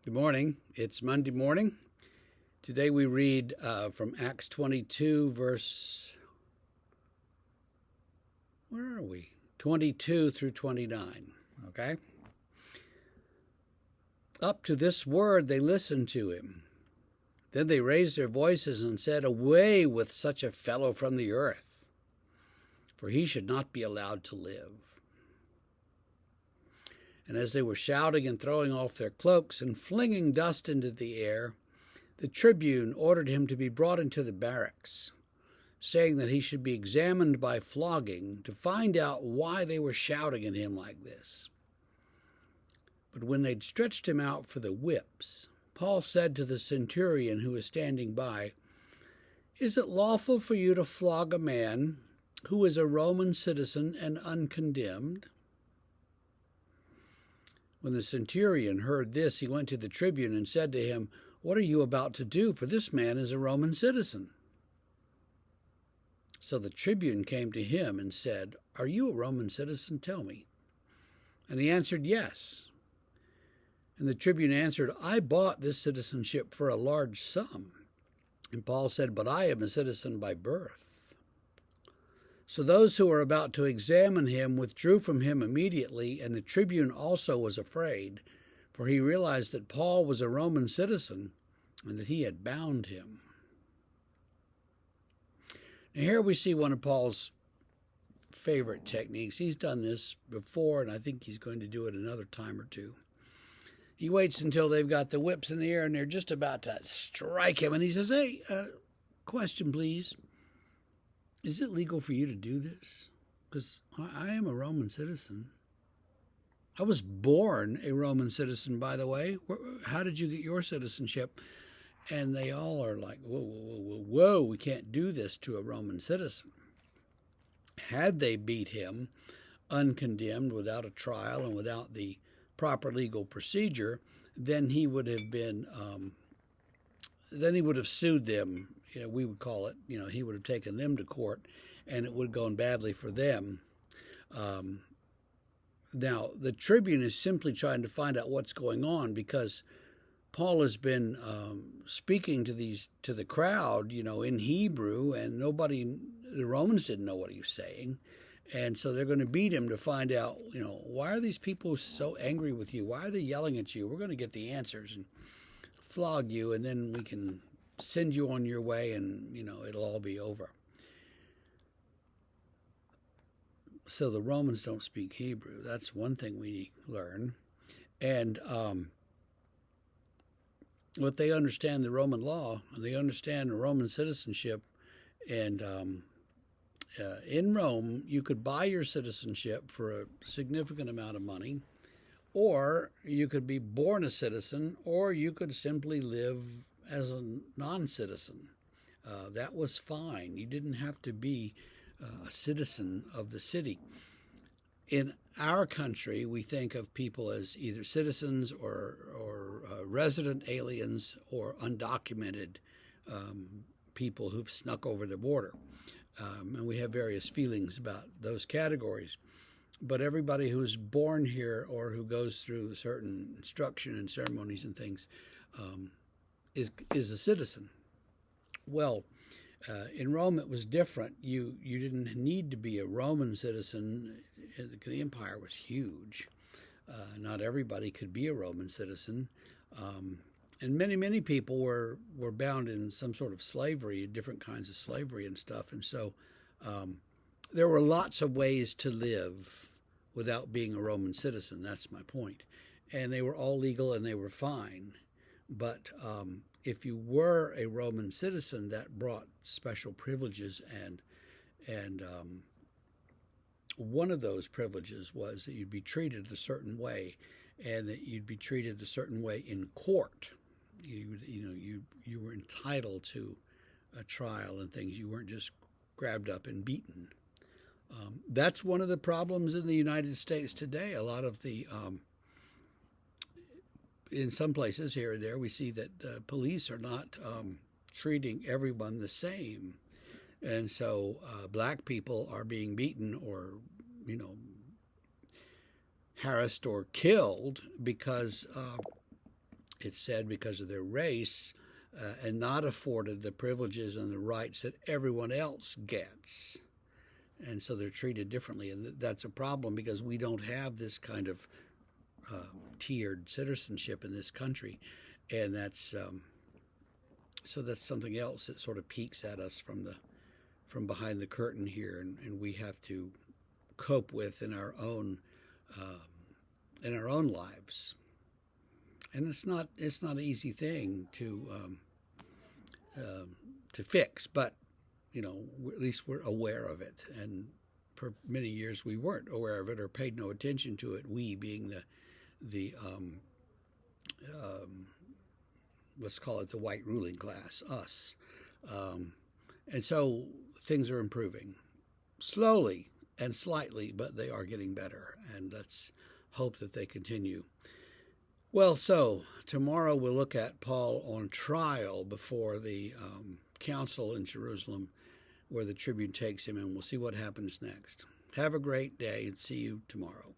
Good morning. It's Monday morning. Today we read from Acts 22, where are we? 22 through 29. Okay? Up to this word they listened to him. Then they raised their voices and said, "Away with such a fellow from the earth, for he should not be allowed to live." And as they were shouting and throwing off their cloaks and flinging dust into the air, the tribune ordered him to be brought into the barracks, saying that he should be examined by flogging to find out why they were shouting at him like this. But when they'd stretched him out for the whips, Paul said to the centurion who was standing by, "Is it lawful for you to flog a man who is a Roman citizen and uncondemned?" When the centurion heard this, he went to the tribune and said to him, "What are you about to do? For this man is a Roman citizen." So the tribune came to him and said, "Are you a Roman citizen? Tell me." And he answered, "Yes." And the tribune answered, "I bought this citizenship for a large sum." And Paul said, "But I am a citizen by birth." So those who were about to examine him withdrew from him immediately, and the tribune also was afraid, for he realized that Paul was a Roman citizen and that he had bound him. Now here we see one of Paul's favorite techniques. He's done this before, and I think he's going to do it another time or two. He waits until they've got the whips in the air and they're just about to strike him, and he says, "Hey, question please. Is it legal for you to do this? Because I am a Roman citizen. I was born a Roman citizen, by the way. How did you get your citizenship?" And they all are like, "Whoa, whoa, whoa, whoa, whoa, we can't do this to a Roman citizen." Had they beat him uncondemned, without a trial and without the proper legal procedure, then he would have been, then he would have sued them. We would call it, he would have taken them to court, and it would have gone badly for them. Now, the tribune is simply trying to find out what's going on, because Paul has been speaking to the crowd, in Hebrew, and the Romans didn't know what he was saying. And so they're going to beat him to find out, why are these people so angry with you? Why are they yelling at you? We're going to get the answers and flog you, and then we can send you on your way, and it'll all be over. So the Romans don't speak Hebrew. That's one thing we learn. And but they understand the Roman law, and they understand the Roman citizenship. And in Rome, you could buy your citizenship for a significant amount of money, or you could be born a citizen, or you could simply live as a non-citizen. That was fine. You didn't have to be a citizen of the city. In our country, we think of people as either citizens or resident aliens or undocumented people who've snuck over the border. And we have various feelings about those categories. But everybody who's born here or who goes through certain instruction and ceremonies and things is a citizen. Well, in Rome it was different. You didn't need to be a Roman citizen. The empire was huge. Not everybody could be a Roman citizen. And many people were bound in some sort of slavery, different kinds of slavery and stuff. And so there were lots of ways to live without being a Roman citizen. That's my point. And they were all legal and they were fine. But if you were a Roman citizen, that brought special privileges, and one of those privileges was that you'd be treated a certain way, and that you'd be treated a certain way in court. You were entitled to a trial and things. You weren't just grabbed up and beaten. That's one of the problems in the United States today. A lot of the in some places here and there, we see that police are not treating everyone the same. And so black people are being beaten or, harassed or killed because it's said because of their race, and not afforded the privileges and the rights that everyone else gets. And so they're treated differently. And that's a problem because we don't have this kind of tiered citizenship in this country. And that's so that's something else that sort of peeks at us from behind the curtain here, and we have to cope with in our own lives. And it's not an easy thing to fix, but at least we're aware of it. And for many years we weren't aware of it or paid no attention to it. We being the let's call it the white ruling class, us. And so things are improving slowly and slightly, but they are getting better. And let's hope that they continue. Well, so tomorrow we'll look at Paul on trial before the council in Jerusalem, where the tribune takes him, and we'll see what happens next. Have a great day, and see you tomorrow.